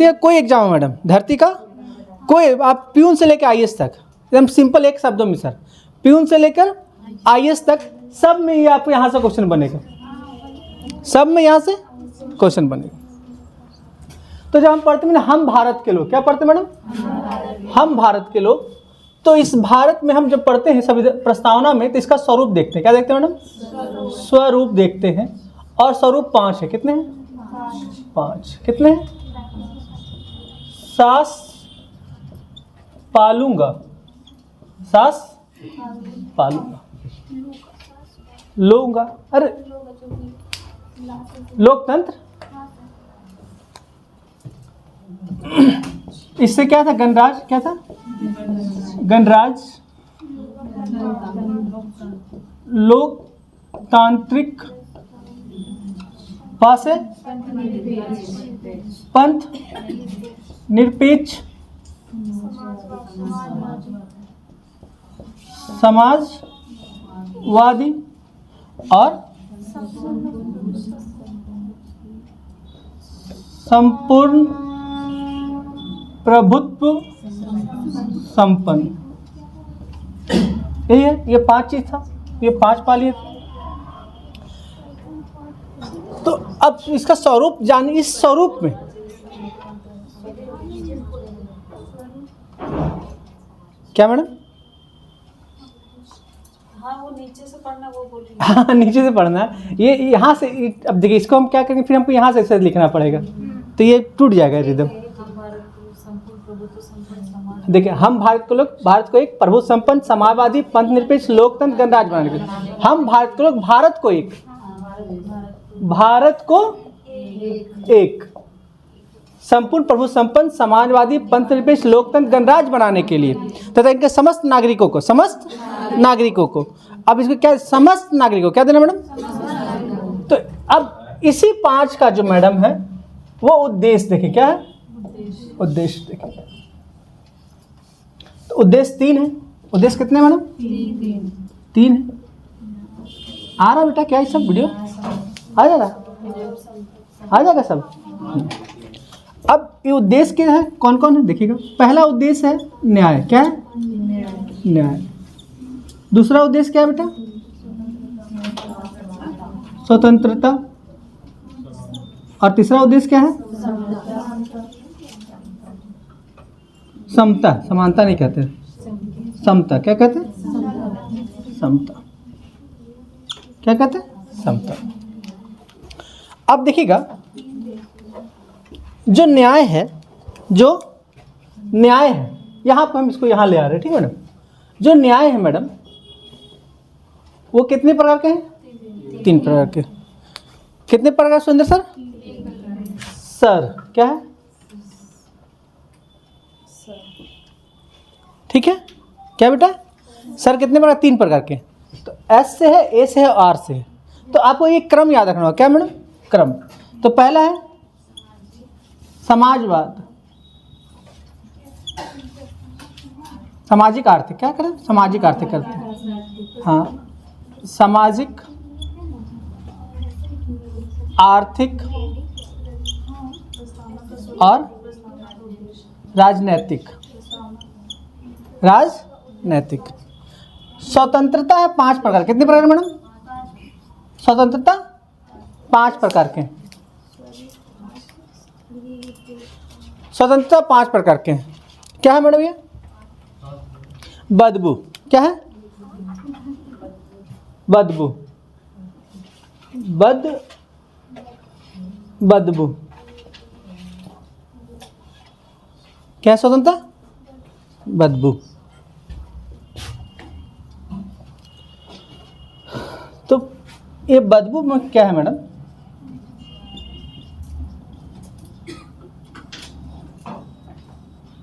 कोई एग्जाम है मैडम, धरती का कोई, आप प्यून से लेकर आईएएस तक, एकदम सिंपल एक शब्दों में सर, प्यून से लेकर आईएएस तक सब में ये आपको यहाँ से क्वेश्चन बनेगा, सब में यहाँ से क्वेश्चन बनेगा। तो जब हम पढ़ते हैं ना हम भारत के लोग, क्या पढ़ते हैं मैडम? हम भारत के लोग। तो इस भारत में हम जब पढ़ते हैं सभी प्रस्तावना में, तो इसका स्वरूप देखते हैं। क्या देखते हैं मैडम? स्वरूप देखते हैं। और स्वरूप 5 है। कितने हैं? 5। कितने हैं? सास पालूंगा, सास पालूंगा, लूंगा, अरे लोकतंत्र, इससे क्या था? गणराज। क्या था? गणराज, लोकतांत्रिक, पास है पंथ निरपेक्ष, समाजवादी और संपूर्ण प्रभुत्व संपन्न। यही है, ये 5 चीज था, ये 5 पा लिए। तो अब इसका स्वरूप जानिए। इस स्वरूप में क्या मैडम? हाँ वो नीचे से पढ़ना, वो बोलिए। हाँ नीचे से पढ़ना है। ये यहाँ से, अब देखिए इसको हम क्या करेंगे, फिर हमको यहाँ से लिखना पड़ेगा, तो ये टूट जाएगा रिदम। देखिए हम भारत को लोग, भारत को एक प्रभु संपन्न, समाजवादी, पंथ निरपेक्ष, लोकतंत्र, गणराज बनाने के लिए हम भारत को लोग, भारत को एक, भारत को एक संपूर्ण प्रभु संपन्न, समाजवादी, पंथ निरपेक्ष, लोकतंत्र, गणराज बनाने के लिए तथा इनके समस्त नागरिकों को, समस्त नागरिकों को, अब इसको क्या, समस्त नागरिकों क्या देना मैडम? तो अब इसी 5 का जो मैडम है वो उद्देश्य देखिए, क्या है? उद्देश्य देखिए। तो उद्देश्य 3 है। उद्देश्य कितने मैडम? 3 है। आ रहा बेटा क्या ये सब वीडियो आ जा रहा? आ जाएगा सब। अब ये उद्देश्य क्या है, कौन कौन है देखिएगा। पहला उद्देश्य है न्याय। क्या है? न्याय। दूसरा उद्देश्य क्या है बेटा? स्वतंत्रता। और तीसरा उद्देश्य क्या है? समता। समानता नहीं कहते, समता। क्या कहते हैं? समता। क्या कहते हैं? समता। अब देखिएगा जो न्याय है, जो न्याय है, यहाँ पर हम इसको यहाँ ले आ रहे हैं, ठीक है मैडम। जो न्याय है मैडम वो कितने प्रकार के हैं? 3 प्रकार के। कितने प्रकार सुंदर सर? सर क्या है? ठीक है, क्या बेटा? सर कितने प्रकार? 3 प्रकार के। तो एस से है, ए से है, आर से है। तो आपको ये क्रम याद रखना होगा। क्या मैडम? क्रम। तो पहला है समाजवाद, सामाजिक आर्थिक। क्या करें? सामाजिक आर्थिक करते हैं। हाँ, सामाजिक आर्थिक और राजनैतिक। राजनैतिक। स्वतंत्रता है 5 प्रकार। कितने प्रकार मैडम? स्वतंत्रता 5 प्रकार के। स्वतंत्रता 5 प्रकार के हैं। क्या है मैडम ये? बदबू। क्या है? बदबू। बदबू क्या है? स्वतंत्रता बदबू। तो ये बदबू में क्या है मैडम?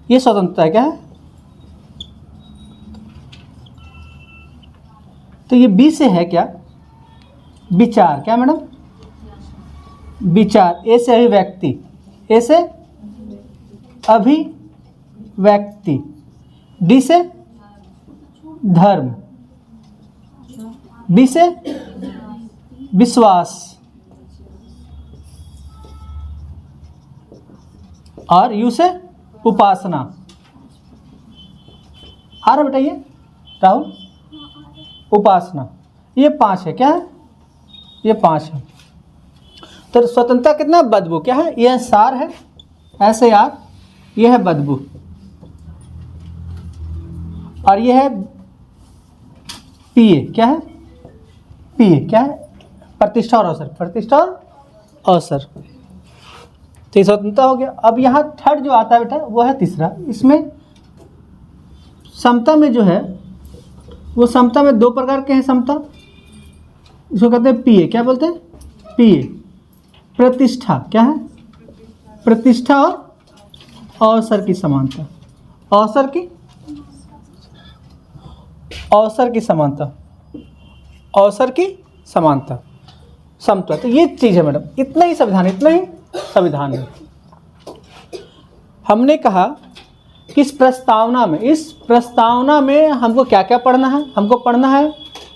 ये स्वतंत्रता है। क्या है? तो ये बी से है क्या? विचार। क्या मैडम? विचार। ए से अभिव्यक्ति। ए से अभिव्यक्ति। डी से धर्म। बी से विश्वास। और यू से उपासना। आ रहा बेटा ये राहुल, उपासना, ये 5 है। क्या है? ये 5 है। तो स्वतंत्रता कितना? बदबू। क्या है? यह सार है, ऐसे यार, यह है बदबू, और यह है पिए। क्या है? पिए। क्या है? प्रतिष्ठा और अवसर। प्रतिष्ठा और अवसर। तो ये स्वतंत्रता हो गया। अब यहाँ थर्ड जो आता है बेटा वो है तीसरा। इसमें समता में जो है वो समता में 2 प्रकार के हैं समता। इसको कहते हैं पीए। क्या बोलते हैं? पीए। प्रतिष्ठा। क्या है? प्रतिष्ठा और अवसर की समानता। अवसर की समानता। अवसर की समानता, समता। तो ये चीज़ है मैडम। इतना ही संविधान है। हमने कहा कि इस प्रस्तावना में हमको क्या क्या पढ़ना है? हमको पढ़ना है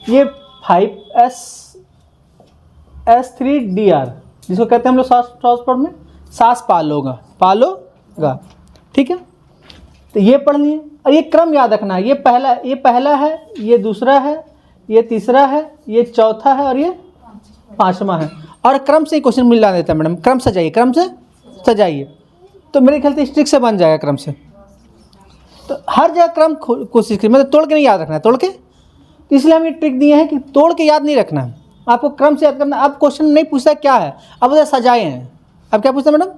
ये 5S3DR, जिसको कहते हैं हम लोग शॉर्ट में सास पालोगा। ठीक है, तो ये पढ़ लिए। और ये क्रम याद रखना है। ये पहला है, ये दूसरा है, ये तीसरा है, ये चौथा है और ये 5वां है। और क्रम से ही क्वेश्चन मिला देता है मैडम। क्रम सजाइए, तो मेरे ख्याल से स्ट्रिक से बन जाएगा क्रम से। तो हर जगह क्रम कोशिश करिए, मतलब तोड़ के नहीं याद रखना है। तोड़ के, इसलिए हम ये ट्रिक दिए हैं कि तोड़ के याद नहीं रखना है, आपको क्रम से याद करना। अब क्वेश्चन नहीं पूछता क्या है, अब उधर सजाए हैं। अब क्या पूछता है मैडम?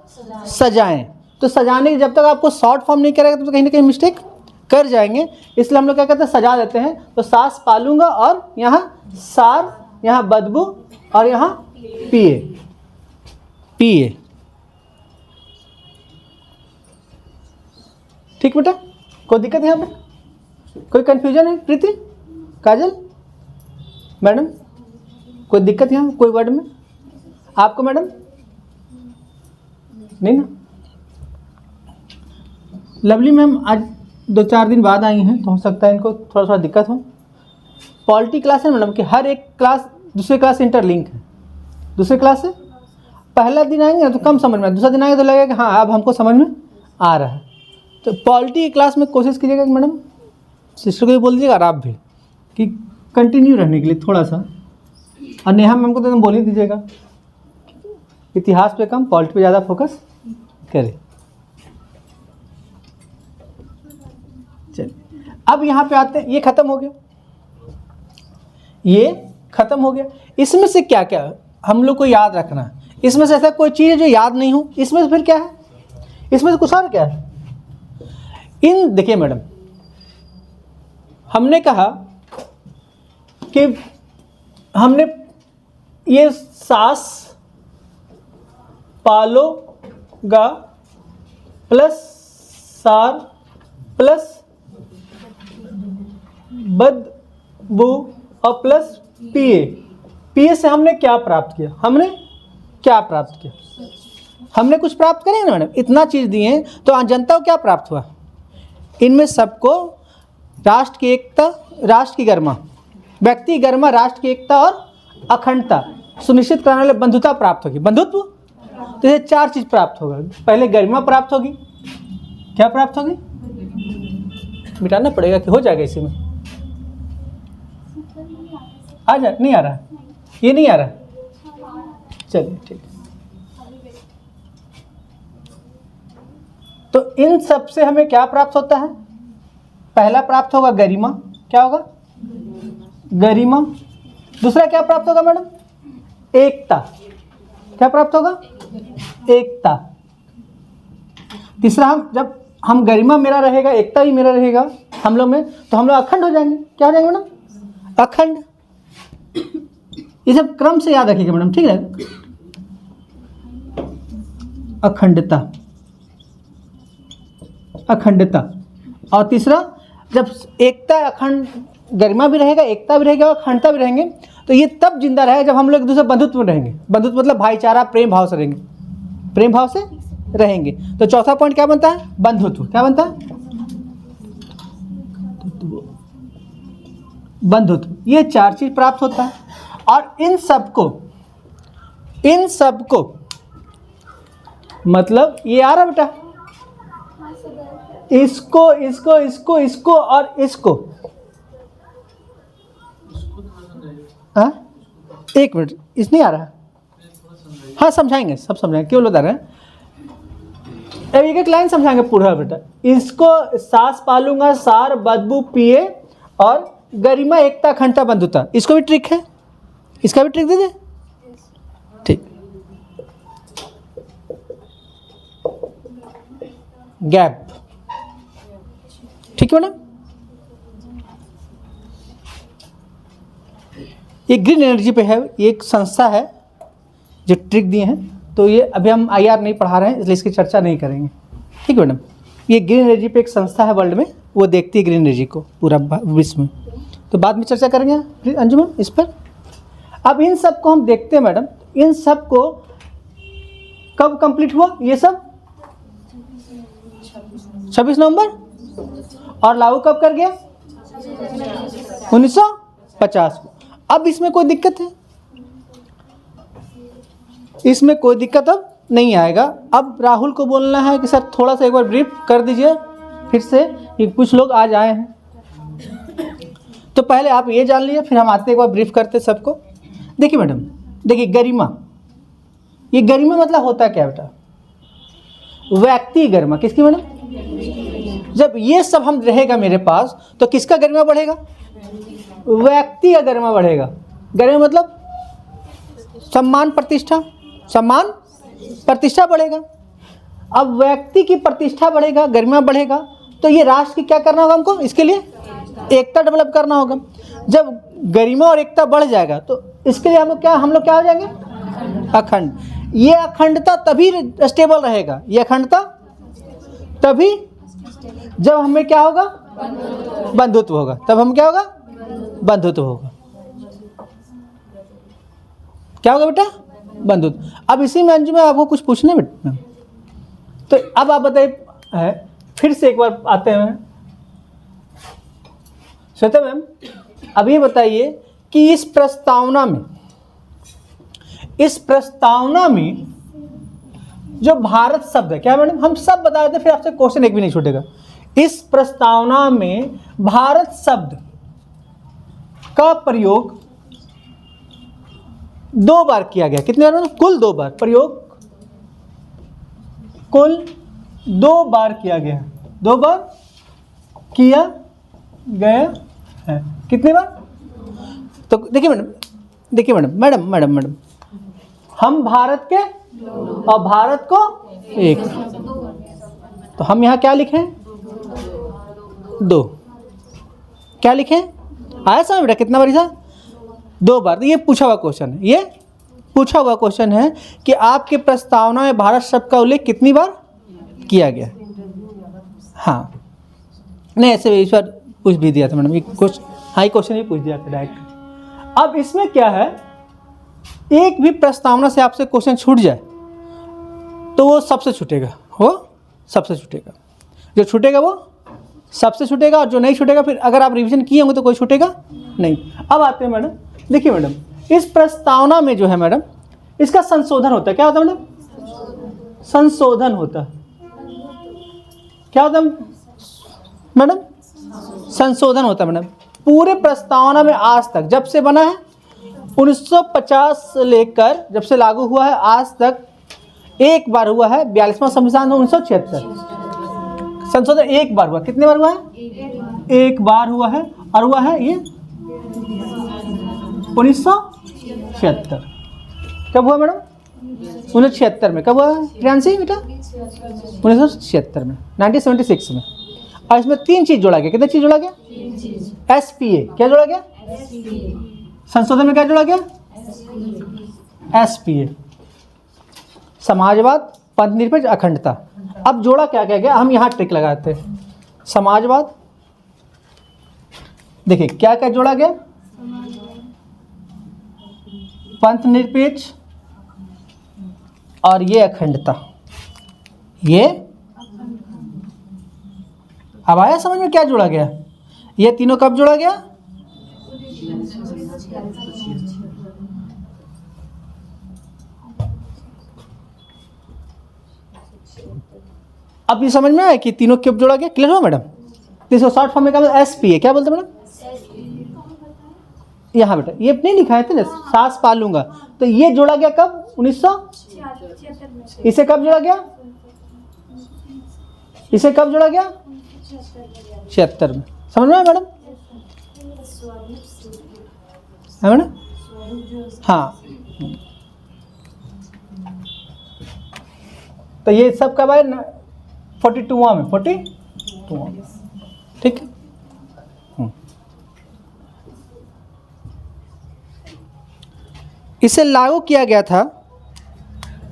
सजाएं। तो सजाने की जब तक आपको शॉर्ट फॉर्म नहीं करेगा तो कहीं ना कहीं मिस्टेक कर जाएंगे। इसलिए हम लोग क्या कहते हैं? सजा देते हैं। तो सास पालूंगा और यहाँ सार, यहाँ बदबू और यहाँ पिए। ठीक बेटा, कोई दिक्कत यहाँ पे? कोई कंफ्यूजन है? प्रीति, काजल मैडम, कोई दिक्कत यहाँ कोई वर्ड में आपको मैडम? नहीं ना? लवली मैम आज 2-4 दिन बाद आई हैं, तो हो सकता है इनको थोड़ा दिक्कत हो। पॉलिटी क्लास है मैडम कि हर एक क्लास दूसरे क्लास से इंटरलिंक है। दूसरे क्लास से पहला दिन आएंगे तो कम समझ में, दूसरा दिन आएंगे तो लगेगा कि हाँ अब हमको समझ में आ रहा है। तो पॉलिटी क्लास में कोशिश कीजिएगा कि मैडम सिस्टर को भी बोल दीजिएगा और आप भी कि कंटिन्यू रहने के लिए थोड़ा सा। और नेहा मैम को तो बोल ही दीजिएगा इतिहास पे कम, पॉलिटी पे ज़्यादा फोकस करें। चलिए अब यहाँ पे आते हैं। ये खत्म हो गया। इसमें से क्या क्या हम लोग को याद रखना है? इसमें से ऐसा कोई चीज़ है जो याद नहीं हो? इसमें से फिर क्या है? इसमें से कुछ और क्या है? देखिए मैडम, हमने कहा कि हमने ये सास पालोगा प्लस सार प्लस बदबू और प्लस पिए से हमने क्या प्राप्त किया? हमने कुछ प्राप्त करें ना मैडम। इतना चीज़ दिए तो जनता को क्या प्राप्त हुआ? इनमें सबको राष्ट्र की एकता, राष्ट्र की गरिमा, व्यक्ति गरिमा, राष्ट्र की एकता और अखंडता सुनिश्चित कराने वाले बंधुता प्राप्त होगी। बंधुत्व, तो ये 4 चीज़ प्राप्त होगा। पहले गरिमा प्राप्त होगी। क्या प्राप्त होगी? मिटाना पड़ेगा कि हो जाएगा इसी में? नहीं आ रहा है, ये नहीं आ रहा है। चलिए ठीक है। तो इन सब से हमें क्या प्राप्त होता है? पहला प्राप्त होगा गरिमा। क्या होगा? गरिमा। दूसरा क्या प्राप्त होगा मैडम? एकता। क्या प्राप्त होगा? एकता। तीसरा, जब हम गरिमा मेरा रहेगा, एकता भी मेरा रहेगा हम लोग में, तो हम लोग अखंड हो जाएंगे। क्या हो जाएंगे मैडम? अखंड। ये सब क्रम से याद रखिएगा मैडम, ठीक है? अखंडता। और तीसरा, जब एकता, अखंड, गरिमा भी रहेगा, एकता भी रहेगा और अखंडता भी रहेंगे, तो ये तब जिंदा रहेगा जब हम लोग एक दूसरे बंधुत्व में रहेंगे। बंधुत्व मतलब भाईचारा, प्रेम भाव से रहेंगे। तो चौथा पॉइंट क्या बनता है? बंधुत्व। क्या बनता है? बंधुत्व। ये 4 चीज प्राप्त होता है। और इन सबको मतलब ये आ रहा बेटा, इसको इसको इसको इसको और इसको। हाँ एक मिनट, इस नहीं आ रहा। हाँ समझाएंगे, सब समझाएंगे, क्यों बता रहे हैं। अब एक एक लाइन समझाएंगे पूरा बेटा। इसको सास पालूंगा, सार बदबू पिए और गरिमा एकता अखंडता बंधुता। इसको भी ट्रिक है, इसका भी ट्रिक दे दे। ठीक, गैप, ठीक है मैडम। ये ग्रीन एनर्जी पे है, ये एक संस्था है जो ट्रिक दिए हैं। तो ये अभी हम IR नहीं पढ़ा रहे हैं, इसलिए इसकी चर्चा नहीं करेंगे, ठीक है मैडम। ये ग्रीन एनर्जी पे एक संस्था है वर्ल्ड में, वो देखती है ग्रीन एनर्जी को पूरा विश्व में। तो बाद में चर्चा करेंगे अंजुमन इस पर। अब इन सब को हम देखते हैं मैडम। इन सब को कब कंप्लीट हुआ ये सब? 26 नवंबर। और लागू कब कर गया? 1950 को। अब इसमें कोई दिक्कत है? इसमें कोई दिक्कत अब नहीं आएगा। अब राहुल को बोलना है कि सर थोड़ा सा एक बार ब्रीफ कर दीजिए फिर से, कि कुछ लोग आज आए हैं। तो पहले आप ये जान लीजिए, फिर हम आते एक बार ब्रीफ करते सबको। देखिए मैडम, देखिए गरिमा, ये गरिमा मतलब होता है क्या बेटा? व्यक्ति गरिमा। किसकी मैडम? जब ये सब हम रहेगा मेरे पास तो किसका गरिमा बढ़ेगा? व्यक्ति का गरिमा बढ़ेगा। गरिमा मतलब सम्मान प्रतिष्ठा, सम्मान प्रतिष्ठा बढ़ेगा। अब व्यक्ति की प्रतिष्ठा बढ़ेगा, गरिमा बढ़ेगा, तो ये राष्ट्र की क्या करना होगा हमको? इसके लिए एकता डेवलप करना होगा। जब गरिमा और एकता बढ़ जाएगा तो इसके लिए हम लोग क्या हो जाएंगे? अखंड। ये अखंडता तभी स्टेबल रहेगा, ये अखंडता तभी जब हमें क्या होगा? बंधुत्व होगा। तब हम क्या होगा? बंधुत्व होगा। क्या होगा बेटा? बंधुत्व। अब इसी में अंजू में आपको कुछ पूछना है बेटा? तो अब आप बताइए, फिर से एक बार आते हैं श्वेता मैम, अब ये बताइए कि इस प्रस्तावना में जो भारत शब्द है, क्या मैडम? हम सब बता देते, फिर आपसे क्वेश्चन एक भी नहीं छूटेगा। इस प्रस्तावना में भारत शब्द का प्रयोग 2 बार किया गया। कितने बार? कुल 2 बार प्रयोग, कुल 2 बार किया गया, 2 बार किया गया है। कितने बार? तो देखिए मैडम, हम भारत के और भारत को एक, तो हम यहाँ क्या लिखें? 2। क्या लिखें? आया समझ बेटा? कितना बार ऐसा? 2 बार। तो ये पूछा हुआ क्वेश्चन है, ये पूछा हुआ क्वेश्चन है कि आपके प्रस्तावना में भारत शब्द का उल्लेख कितनी बार किया गया? हाँ, नहीं ऐसे इस बार पूछ भी दिया था मैडम, एक क्वेश्चन ही पूछ दिया था डायरेक्ट। अब इसमें क्या है, एक भी प्रस्तावना से आपसे क्वेश्चन छूट जाए तो वो सबसे छूटेगा, जो छूटेगा वो सबसे छूटेगा, और जो नहीं छूटेगा फिर अगर आप रिवीजन किए होंगे तो कोई छूटेगा नहीं। अब आते हैं मैडम, देखिए मैडम, इस प्रस्तावना में जो है मैडम, इसका संशोधन होता है। क्या होता है मैडम? संशोधन होता है। क्या होता है मैडम? संशोधन होता है मैडम। पूरे प्रस्तावना में आज तक, जब से बना है 1950 से लेकर जब से लागू हुआ है आज तक, एक बार हुआ है 42वां संविधान 1976। संशोधन एक बार हुआ। कितने बार हुआ है? एक बार हुआ है, और हुआ है ये 1976। कब हुआ मैडम? 1976 में। कब हुआ प्रियांशी बेटा? 1976 में, 1976 में। और इसमें 3 चीज जोड़ा गया। कितने चीज जोड़ा गया? SPA। क्या जोड़ा गया? संशोधन में क्या जोड़ा गया? SPA, समाजवाद, पंथ निरपेक्ष, अखंडता। अब जोड़ा क्या क्या गया? हम यहाँ ट्रिक लगाते हैं। समाजवाद, देखिए क्या क्या जोड़ा गया? पंथ निरपेक्ष और ये अखंडता। ये अब आया समझ में क्या जोड़ा गया? ये तीनों कब जोड़ा गया? अब ये समझ में आया कि तीनों क्यों जोड़ा गया, क्लियर हुआ मैडम? तो इसको शॉर्ट फॉर्म में क्या बोलते हैं, एसपी है, क्या बोलते हैं मैडम? यहाँ बेटा ये नहीं लिखा है ना, सास पालूंगा, तो ये जोड़ा गया कब, 1900। इसे कब जोड़ा गया, इसे कब जोड़ा गया, 76 में। समझ में आया मैडम? है मैडम? हाँ, तो ये सब कब आए, 42वां में, 42वां में, ठीक है। इसे लागू किया गया था,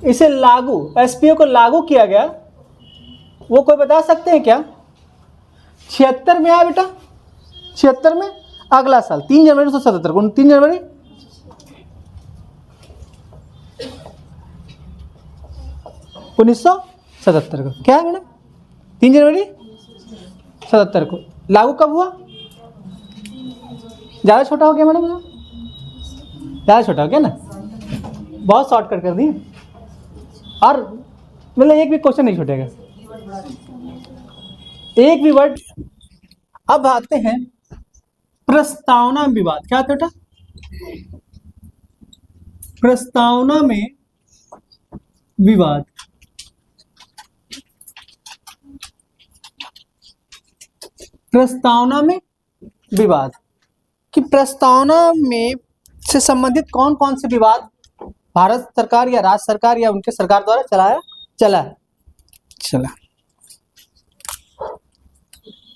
इसे लागू, एसपीओ को लागू किया गया, वो कोई बता सकते हैं क्या? 76 में आया बेटा, 76 में, अगला साल 3 जनवरी 1977 को, 3 जनवरी 1977 को, क्या है मैडम, 3 जनवरी 77 को लागू कब हुआ? ज़्यादा छोटा हो गया मैडम, ज़्यादा छोटा हो गया ना, बहुत शॉर्टकट कर दिए, और मतलब एक भी क्वेश्चन नहीं छूटेगा, एक भी वर्ड। अब आते हैं प्रस्तावना में विवाद, क्या होता है बेटा? प्रस्तावना में विवाद। प्रस्तावना में विवाद कि प्रस्तावना में से संबंधित कौन कौन से विवाद भारत सरकार या राज्य सरकार या उनके सरकार द्वारा चला।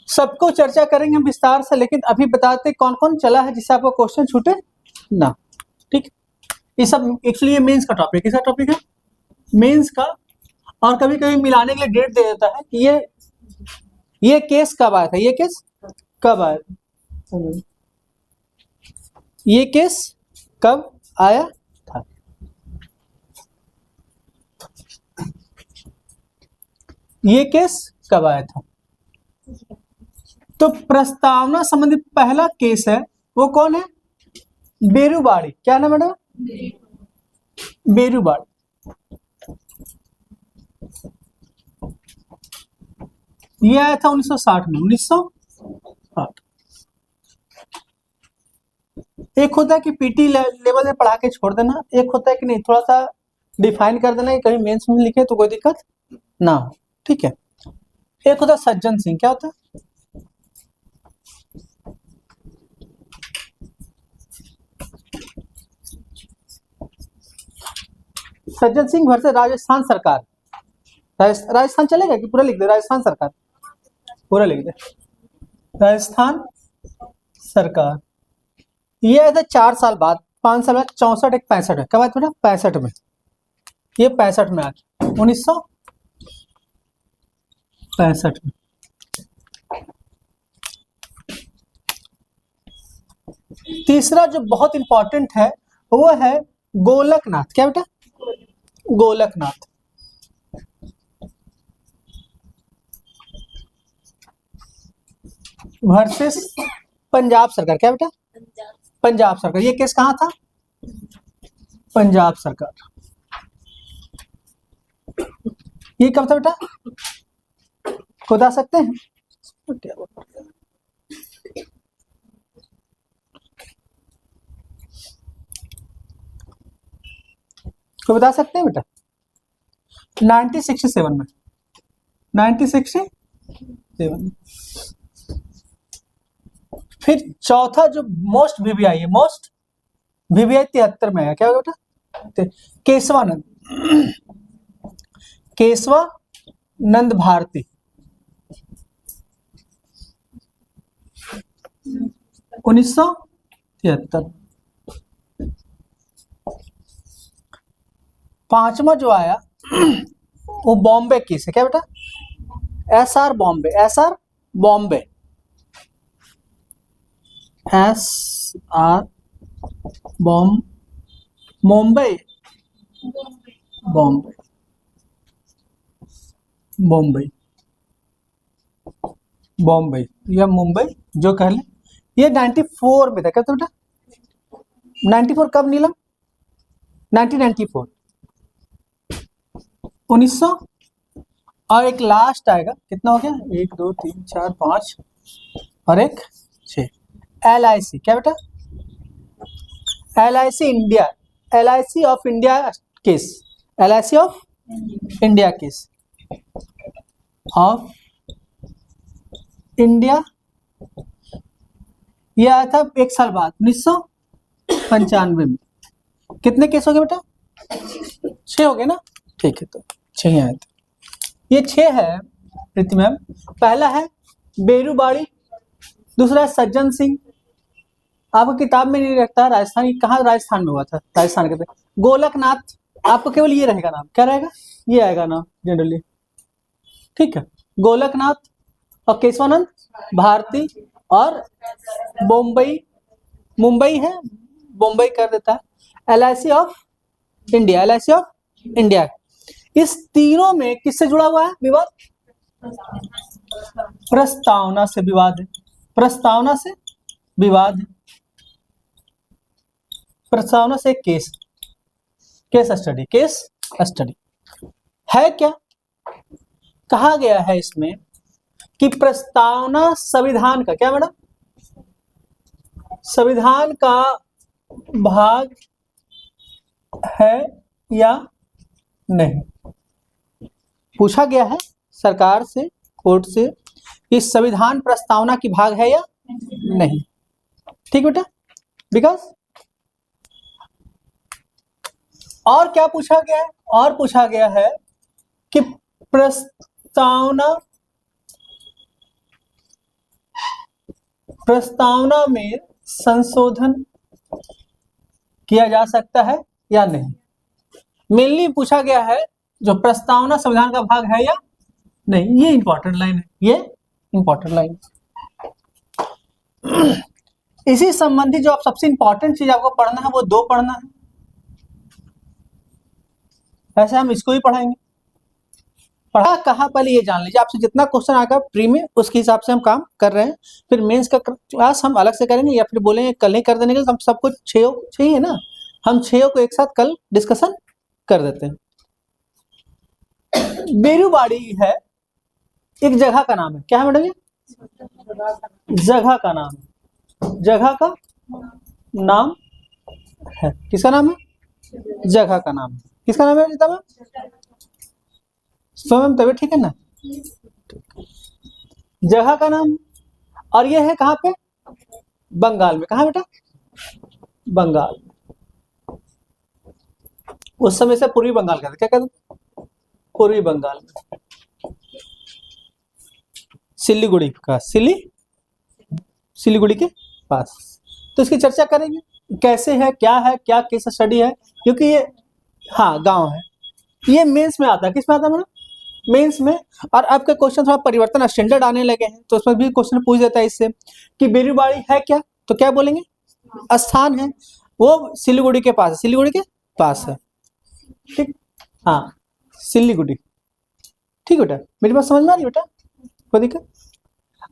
सबको चर्चा करेंगे हम विस्तार से, लेकिन अभी बताते कौन कौन चला है जिससे आपको क्वेश्चन छूटे ना, ठीक। ये सब एक्चुअली ये मेंस का टॉपिक, किसका टॉपिक है? मेंस का। और कभी कभी मिलाने के लिए डेट दे देता है कि ये केस कब आया था, ये केस कब आया था, ये केस कब आया था। ये केस कब आया था। तो प्रस्तावना संबंधित पहला केस है वो कौन है? बेरुबाड़ी। क्या नाम है? बेरुबाड़ी। ये आया था 1960 में, 1960। एक होता है कि पीटी लेवल में पढ़ा के छोड़ देना, एक होता है कि नहीं थोड़ा सा डिफाइन कर देना कि कहीं मेंस में लिखे तो कोई दिक्कत ना हो, ठीक है। एक होता है सज्जन सिंह। क्या होता है? सज्जन सिंह वर्सेस राजस्थान सरकार। राजस्थान चलेगा कि पूरा लिख दे? राजस्थान सरकार पूरा लिख दे। राजस्थान सरकार। ये आया था 4 साल बाद, 5 साल बाद, 64 एक 65 है। कब आया था बेटा? 65 में। ये 65 में आया, 1965 में। तीसरा जो बहुत इंपॉर्टेंट है वो है गोलकनाथ। क्या बेटा? गोलकनाथ। वर्सेस पंजाब सरकार। क्या बेटा? पंजाब सरकार। ये केस कहां था? पंजाब सरकार। ये कब था बेटा? बता सकते हैं? को बता सकते हैं बेटा? 1967 में। 1967। फिर चौथा जो मोस्ट वीवीआई है, मोस्ट वीवीआई 73 में है। क्या होगा बेटा? केशवानंद। केशवानंद भारती। 1973। पांचवा जो आया वो बॉम्बे केस है। क्या बेटा? SR Bombay. SR Bombay. SR Mumbai Bombay Bombay Bombay या मुंबई जो कह ले। ये 94 में था। क्या था बेटा? 94 कब नीलम? 1994। और एक लास्ट आएगा, कितना हो गया, 1 2 3 4 5 और एक 6। LIC क्या बेटा, LIC India, LIC of India case, LIC of India case, of India, ये आया था 1 साल बाद 1995 में। कितने केस हो गए बेटा, 6 हो गए ना, ठीक है, तो 6 ही आए थे। ये 6 है प्रीति मैम। पहला है बेरूबाड़ी, दूसरा है सज्जन सिंह, आपको किताब में नहीं रहता, राजस्थान, कहाँ राजस्थान में हुआ था, राजस्थान के, गोलकनाथ, आपको केवल ये रहेगा नाम, क्या रहेगा, ये आएगा नाम जनरली, ठीक है, गोलकनाथ, और केशवानंद भारती, और मुंबई है, मुंबई कर देता है, LIC of India, LIC of India. इस तीनों में किससे जुड़ा हुआ है विवाद, प्रस्तावना से विवाद है, प्रस्तावना से विवाद है, प्रस्तावना से केस स्टडी है। क्या कहा गया है इसमें कि प्रस्तावना संविधान का, क्या मैडम, संविधान का भाग है या नहीं, पूछा गया है सरकार से, कोर्ट से, कि संविधान प्रस्तावना की भाग है या नहीं, ठीक बेटा, बिकॉज, और क्या पूछा गया है, और पूछा गया है कि प्रस्तावना में संशोधन किया जा सकता है या नहीं। मेनली पूछा गया है जो प्रस्तावना संविधान का भाग है या नहीं, ये इंपॉर्टेंट लाइन है, ये इंपॉर्टेंट लाइन। इसी संबंधी जो आप सबसे इंपॉर्टेंट चीज आपको पढ़ना है वो 2 पढ़ना है, ऐसे हम इसको ही पढ़ाएंगे। पढ़ा कहाँ पहले ये जान लीजिए, आपसे जितना क्वेश्चन आएगा प्री में उसके हिसाब से हम काम कर रहे हैं। फिर मेंस का क्लास हम अलग से करेंगे या फिर बोलेंगे कल ही कर देने के, हम सब कुछ 6 है ना, हम 6 को एक साथ कल डिस्कशन कर देते हैं। बेरूबाड़ी है, एक जगह का नाम है, क्या है मैडम, ये जगह का नाम है, जगह का नाम है, किसका नाम है, जगह का नाम है, किसका नाम है रीता मैम, स्वयं, तबियत ठीक है ना, जगह का नाम, और ये है कहाँ पे, बंगाल में, कहाँ बेटा, बंगाल, उस समय से पूर्वी बंगाल कहते, क्या कहते, पूर्वी बंगाल में, सिलीगुड़ी का, सिलीगुड़ी के पास। तो इसकी चर्चा करेंगे, कैसे है, क्या केस स्टडी है, क्योंकि ये हाँ गांव है, ये मेंस में आता है, किस में आता है मैडम, मेंस में। और आपके क्वेश्चन थोड़ा परिवर्तन स्टैंडर्ड आने लगे हैं, तो उसमें भी क्वेश्चन पूछ देता है इससे कि बेरूबाड़ी है क्या, तो क्या बोलेंगे, स्थान है, वो सिलीगुड़ी के पास है, सिलीगुड़ी के पास है, ठीक, हाँ सिलीगुड़ी, ठीक बेटा, मेरी बात समझ में आ रही बेटा, कोई दिक्कत।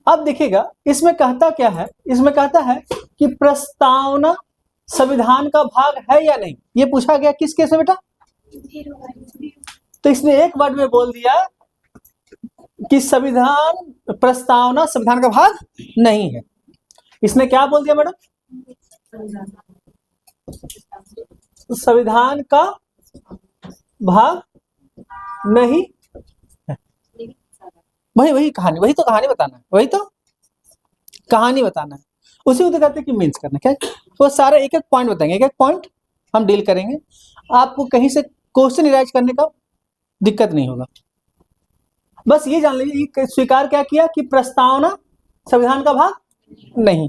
अब देखिएगा इसमें कहता क्या है, इसमें कहता है कि प्रस्तावना संविधान का भाग है या नहीं, ये पूछा गया किस केस में बेटा, तो इसने एक वर्ड में बोल दिया कि संविधान प्रस्तावना संविधान का भाग नहीं है। इसने क्या बोल दिया मैडम, संविधान का भाग नहीं है। वही कहानी, वही तो कहानी बताना है, वही तो कहानी बताना है, उसी को तो कहते हैं कि मीन्स करना, क्या वो सारे एक एक पॉइंट बताएंगे, एक एक पॉइंट हम डील करेंगे, आपको कहीं से क्वेश्चन इराइज करने का दिक्कत नहीं होगा। बस ये जान लीजिए स्वीकार क्या किया कि प्रस्तावना संविधान का भाग नहीं,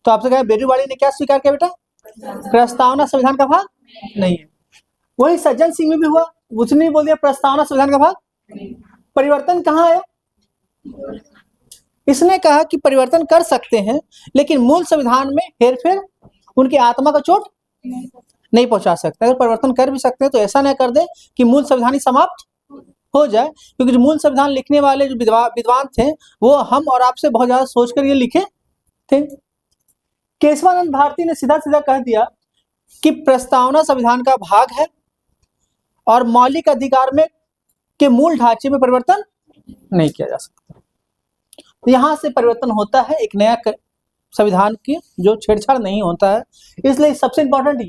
तो आपसे कहा बेरूबाड़ी ने क्या स्वीकार किया बेटा, प्रस्तावना संविधान का भाग नहीं है। वही सज्जन सिंह में भी हुआ, उसने बोल दिया प्रस्तावना संविधान का भाग, परिवर्तन कहाँ आया, इसने कहा कि परिवर्तन कर सकते हैं लेकिन मूल संविधान में हेरफेर उनकी आत्मा को चोट नहीं पहुंचा सकता। अगर परिवर्तन कर भी सकते हैं तो ऐसा न कर दे कि मूल संविधान ही समाप्त हो जाए, क्योंकि जो मूल संविधान लिखने वाले जो विद्वान थे वो हम और आपसे बहुत ज्यादा सोचकर ये लिखे थे। केशवानंद भारती ने सीधा सीधा कह दिया कि प्रस्तावना संविधान का भाग है और मौलिक अधिकार में के मूल ढांचे में परिवर्तन नहीं किया जा सकता। तो यहां से परिवर्तन होता है एक नया संविधान की जो छेड़छाड़ नहीं होता है। इसलिए सबसे इंपॉर्टेंट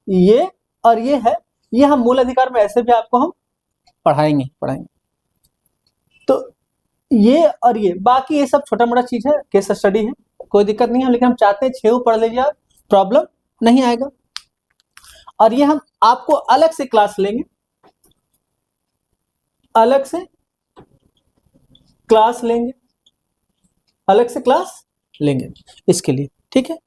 ये और ये है, ये हम मूल अधिकार में ऐसे भी आपको हम पढ़ाएंगे। तो ये और ये बाकी ये सब छोटा मोटा चीज है, केस स्टडी है, कोई दिक्कत नहीं है, लेकिन हम चाहते हैं 6 पढ़ लीजिए आप, प्रॉब्लम नहीं आएगा। और ये हम आपको अलग से क्लास लेंगे, अलग से क्लास लेंगे इसके लिए, ठीक है।